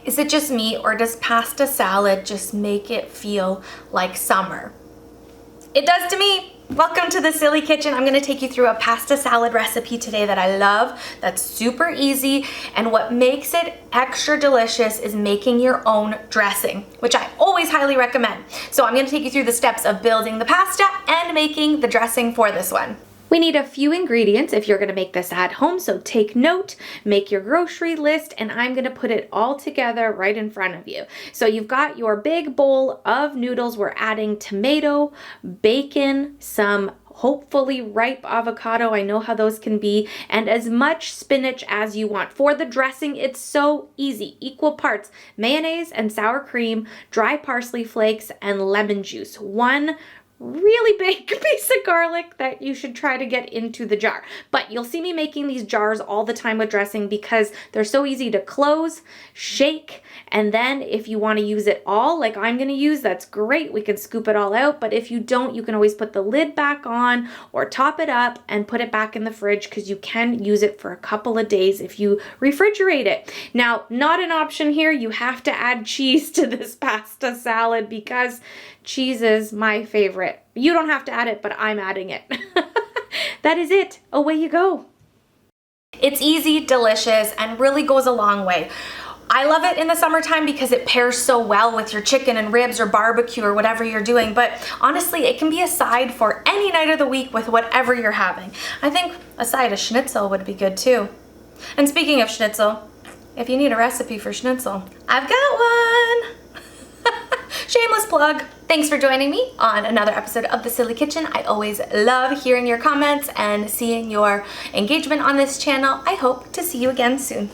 Is it just me, or does pasta salad just make it feel like summer? It does to me. Welcome to the Silly Kitchen. I'm gonna take you through a pasta salad recipe today that I love, that's super easy, and what makes it extra delicious is making your own dressing, which I always highly recommend. So I'm gonna take you through the steps of building the pasta and making the dressing for this one. We need a few ingredients if you're gonna make this at home, so take note, make your grocery list, and I'm gonna put it all together right in front of you. So you've got your big bowl of noodles. We're adding tomato, bacon, some hopefully ripe avocado, I know how those can be, and as much spinach as you want. For the dressing, it's so easy. Equal parts mayonnaise and sour cream, dry parsley flakes, and lemon juice. One really big piece of garlic that you should try to get into the jar. But you'll see me making these jars all the time with dressing because they're so easy to close, shake, and then if you want to use it all like I'm going to use, that's great. We can scoop it all out. But if you don't, you can always put the lid back on or top it up and put it back in the fridge because you can use it for a couple of days if you refrigerate it. Now, not an option here. You have to add cheese to this pasta salad because cheese is my favorite. You don't have to add it, but I'm adding it. That is it. Away you go. It's easy, delicious, and really goes a long way. I love it in the summertime because it pairs so well with your chicken and ribs or barbecue or whatever you're doing, but honestly, it can be a side for any night of the week with whatever you're having. I think a side of schnitzel would be good too. And speaking of schnitzel, if you need a recipe for schnitzel, I've got one. Shameless plug. Thanks for joining me on another episode of The Silly Kitchen. I always love hearing your comments and seeing your engagement on this channel. I hope to see you again soon.